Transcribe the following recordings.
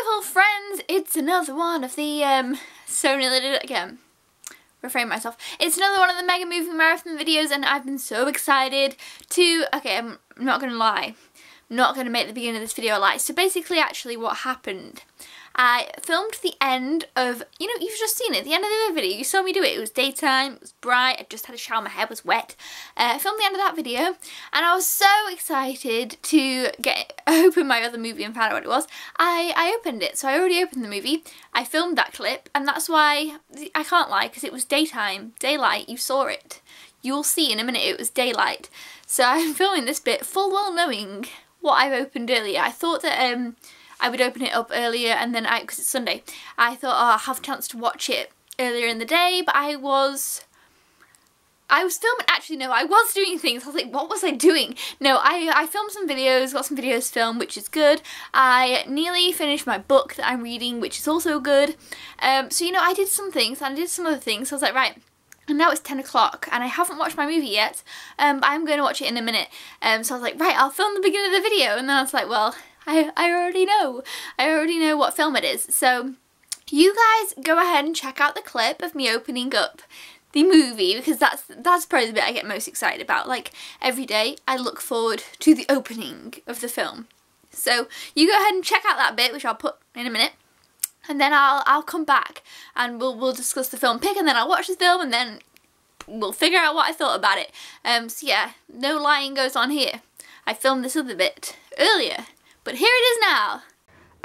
beautiful friends, it's another one of the, so nearly did it again. Refrain myself. It's another one of the Mega Movie Marathon videos and I've been so excited to, okay, I'm not going to lie. I'm not going to make the beginning of this video a lie. So basically actually what happened, I filmed the end of, you know, you've just seen it, the end of the other video, you saw me do it. It was daytime, it was bright, I just had a shower, my hair was wet. I filmed the end of that video and I was so excited to open my other movie and find out what it was. I opened it, so I already opened the movie, I filmed that clip and that's why, I can't lie, because it was daytime, daylight, you saw it. You'll see in a minute it was daylight. So I'm filming this bit full well knowing what I've opened earlier. I thought that I would open it up earlier and then because it's Sunday, I thought, oh, I'll have a chance to watch it earlier in the day, but I was filming, actually no, I was doing things. I was like, what was I doing? No, I filmed some videos, got some videos filmed, which is good. I nearly finished my book that I'm reading, which is also good. So, you know, I did some things and I did some other things. So I was like, right, and now it's 10 o'clock and I haven't watched my movie yet, but I'm going to watch it in a minute. So I was like, right, I'll film the beginning of the video. And then I was like, well, I already know. I already know what film it is. So you guys go ahead and check out the clip of me opening up the movie, because that's probably the bit I get most excited about. Like, every day I look forward to the opening of the film. So you go ahead and check out that bit, which I'll put in a minute. And then I'll come back and we'll discuss the film pick, and then I'll watch the film and then we'll figure out what I thought about it. So yeah, no lying goes on here. I filmed this other bit earlier, but here it is now.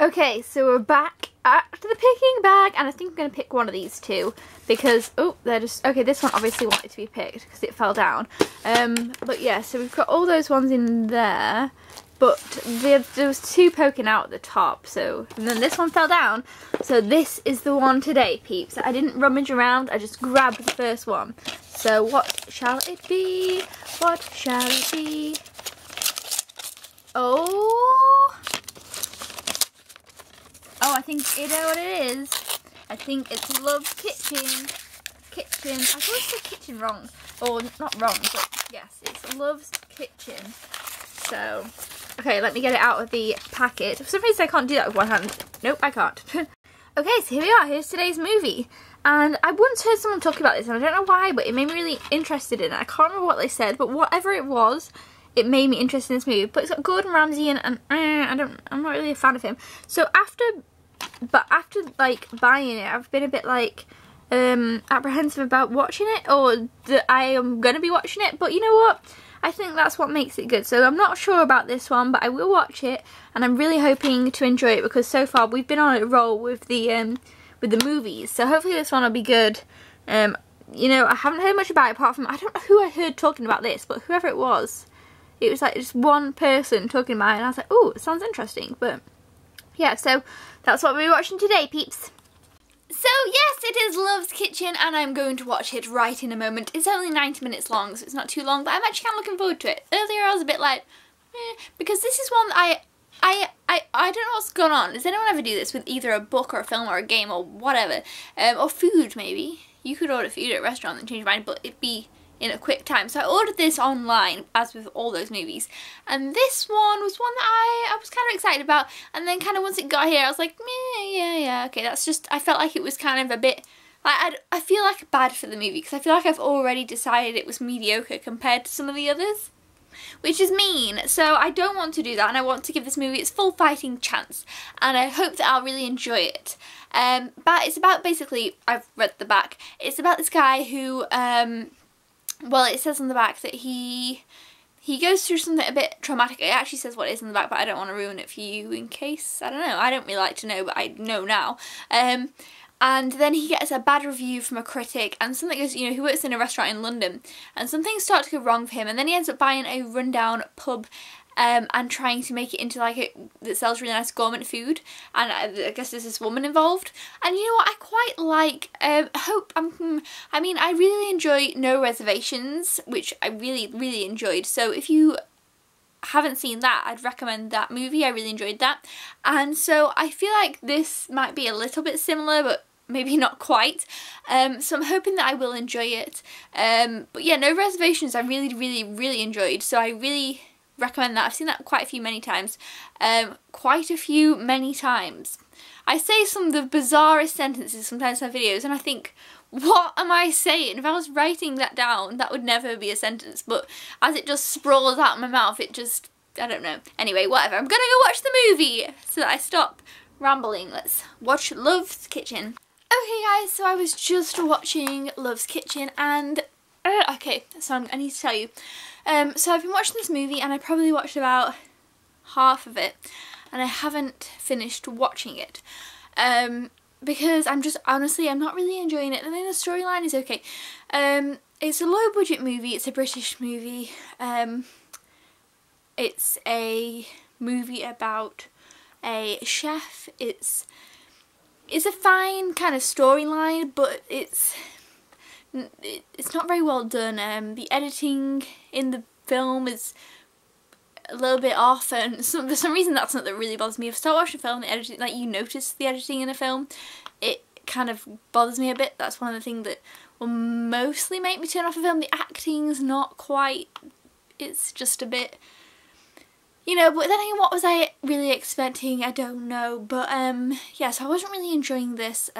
Okay, so we're back after the picking bag, and I think I'm going to pick one of these two because, oh, they're just, okay, this one obviously wanted to be picked because it fell down. But yeah, so we've got all those ones in there, but there was two poking out at the top, so, and then this one fell down. So this is the one today, peeps. I didn't rummage around, I just grabbed the first one. So what shall it be? What shall it be? Oh, I think I know what it is. I think it's Love's Kitchen. I thought I said kitchen wrong. Or not wrong, but yes, it's Love's Kitchen. So, okay, let me get it out of the packet. For some reason I can't do that with one hand. Nope, I can't. Okay, so here we are. Here's today's movie. And I once heard someone talk about this, and I don't know why, but it made me really interested in it. I can't remember what they said, but whatever it was, it made me interested in this movie. But it's got Gordon Ramsay in, and I'm not really a fan of him. So after like buying it, I've been a bit like apprehensive about watching it, or that I am gonna be watching it. But you know what? I think that's what makes it good. So I'm not sure about this one, but I will watch it, and I'm really hoping to enjoy it because so far we've been on a roll with the movies. So hopefully this one will be good. You know, I haven't heard much about it apart from, I don't know who I heard talking about this, but whoever it was like just one person talking about it, and I was like, oh, it sounds interesting. But yeah, so that's what we're watching today, peeps. So yes, it is Love's Kitchen, and I'm going to watch it right in a moment. It's only 90 minutes long, so it's not too long, but I'm actually kind of looking forward to it. Earlier I was a bit like, because this is one that I don't know what's going on. Does anyone ever do this with either a book or a film or a game or whatever? Or food, maybe. You could order food at a restaurant and change your mind, but it'd be in a quick time. So I ordered this online, as with all those movies, and this one was one that I was kind of excited about, and then kind of once it got here I was like, yeah, okay, that's just, I felt like it was kind of a bit, like, I feel like bad for the movie, because I feel like I've already decided it was mediocre compared to some of the others, which is mean. So I don't want to do that, and I want to give this movie its full fighting chance, and I hope that I'll really enjoy it. But it's about, basically, I've read the back, it's about this guy who, well, it says on the back that he goes through something a bit traumatic. It actually says what it is on the back, but I don't want to ruin it for you in case, I don't know. I don't really like to know, but I know now. And then he gets a bad review from a critic, and something goes, you know, he works in a restaurant in London, and some things start to go wrong for him, and then he ends up buying a rundown pub and trying to make it into like that sells really nice gourmet food, and I guess there's this woman involved. And you know what, I quite like, I mean, I really enjoy No Reservations, which I really enjoyed. So if you haven't seen that, I'd recommend that movie. I really enjoyed that, and so I feel like this might be a little bit similar, but maybe not quite. So I'm hoping that I will enjoy it. But yeah, No Reservations I really enjoyed, so I really recommend that. I've seen that quite a few many times. Many times. I say some of the bizarrest sentences sometimes in my videos and I think, what am I saying? If I was writing that down, that would never be a sentence, but as it just sprawls out of my mouth, it just, I don't know. Anyway, whatever. I'm gonna go watch the movie so that I stop rambling. Let's watch Love's Kitchen. Okay guys, so I was just watching Love's Kitchen and, okay, so I need to tell you. So I've been watching this movie and I probably watched about half of it and I haven't finished watching it. Because I'm not really enjoying it. I think the storyline is okay. It's a low budget movie, it's a British movie. It's a movie about a chef. It's a fine kind of storyline, but it's not very well done. The editing in the film is a little bit off, and for some reason that's something that really bothers me. If I start watching a film, the editing, like, you notice the editing in a film, it kind of bothers me a bit. That's one of the things that will mostly make me turn off a film. The acting's not quite, it's just a bit, you know, but then again, what was I really expecting? I don't know, but yeah, so I wasn't really enjoying this.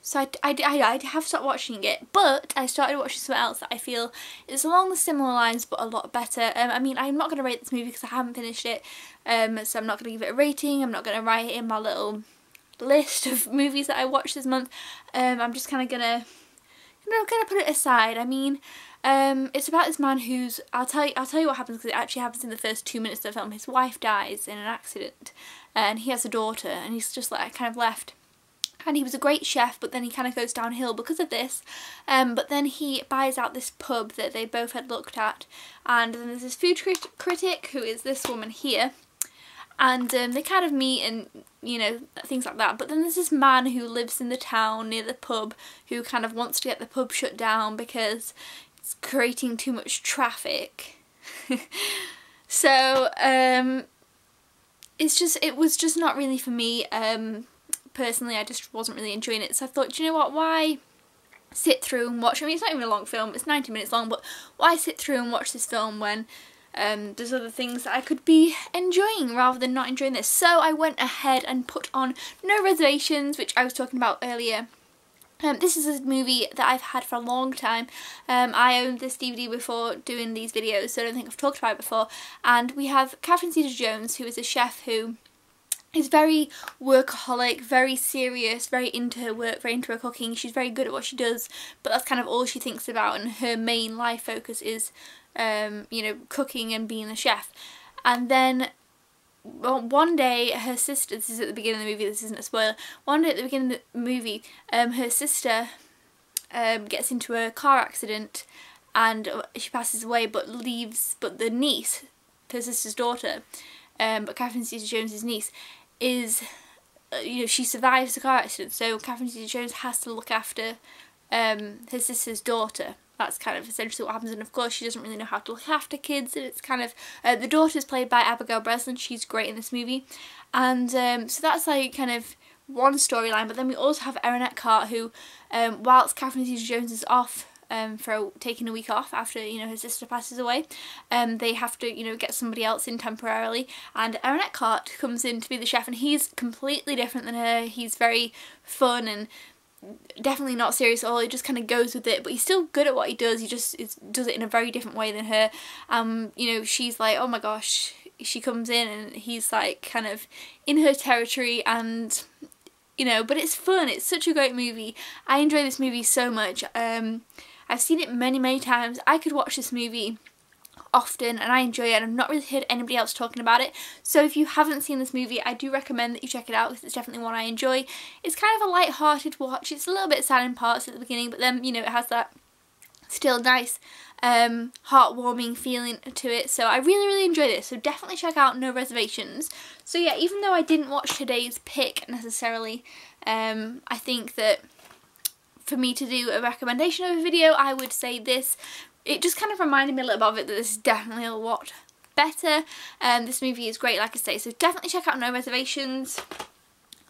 So I have stopped watching it, but I started watching something else that I feel is along the similar lines but a lot better. I mean, I'm not going to rate this movie because I haven't finished it, so I'm not going to give it a rating. I'm not going to write it in my little list of movies that I watched this month. I'm just kind of gonna put it aside. I mean, it's about this man who's, I'll tell you what happens, because it actually happens in the first 2 minutes of the film. His wife dies in an accident and he has a daughter and he's just like kind of left. And he was a great chef, but then he kind of goes downhill because of this. But then he buys out this pub that they both had looked at, and then there's this food critic who is this woman here, and they kind of meet and, you know, things like that. But then there's this man who lives in the town near the pub who kind of wants to get the pub shut down because it's creating too much traffic. So it was just not really for me. Personally, I just wasn't really enjoying it, so I thought, do you know what, why sit through and watch, I mean, it's not even a long film, it's 90 minutes long, but why sit through and watch this film when there's other things that I could be enjoying rather than not enjoying this. So I went ahead and put on No Reservations, which I was talking about earlier. This is a movie that I've had for a long time. I owned this DVD before doing these videos, so I don't think I've talked about it before. And we have Catherine Zeta-Jones, who is a chef who is very workaholic, very serious, very into her work, very into her cooking. She's very good at what she does, but that's kind of all she thinks about, and her main life focus is, you know, cooking and being a chef. And then, well, one day her sister, this is at the beginning of the movie, this isn't a spoiler, one day at the beginning of the movie, her sister gets into a car accident and she passes away, but the niece, her sister's daughter, but Catherine Zeta-Jones' niece, is, you know, she survives the car accident, so Catherine Zeta-Jones has to look after her sister's daughter. That's kind of essentially what happens, and of course she doesn't really know how to look after kids, and it's kind of, the daughter's played by Abigail Breslin. She's great in this movie, and so that's like kind of one storyline. But then we also have Erin Eckhart, who, whilst Catherine Zeta-Jones is off for taking a week off after, you know, her sister passes away, they have to, you know, get somebody else in temporarily, and Erin Eckhart comes in to be the chef, and he's completely different than her. He's very fun and definitely not serious at all. He just kind of goes with it, but he's still good at what he does. He just does it in a very different way than her. You know, she's like, oh my gosh, she comes in and he's like kind of in her territory, and you know, but it's fun. It's such a great movie. I enjoy this movie so much. I've seen it many times. I could watch this movie often and I enjoy it, and I've not really heard anybody else talking about it. So if you haven't seen this movie, I do recommend that you check it out, because it's definitely one I enjoy. It's kind of a light-hearted watch. It's a little bit sad in parts at the beginning, but then, you know, it has that still nice heartwarming feeling to it. So I really enjoyed it. So definitely check out No Reservations. So yeah, even though I didn't watch today's pick necessarily, I think that for me to do a recommendation of a video, I would say this. It just kind of reminded me a little bit of it, that this is definitely a lot better. This movie is great, like I say, so definitely check out No Reservations.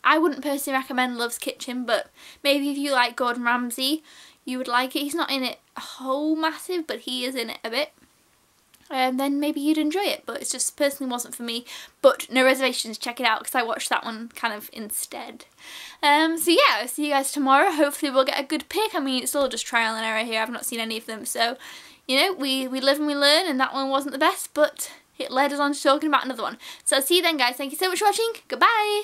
I wouldn't personally recommend Love's Kitchen, but maybe if you like Gordon Ramsay, you would like it. He's not in it a whole massive, but he is in it a bit. then maybe you'd enjoy it, but it just personally wasn't for me. But no reservations, check it out, because I watched that one kind of instead. So yeah, I'll see you guys tomorrow. Hopefully we'll get a good pick. I mean, it's all just trial and error here. I've not seen any of them, so you know, we live and we learn, and that one wasn't the best, but it led us on to talking about another one. So I'll see you then, guys. Thank you so much for watching. Goodbye.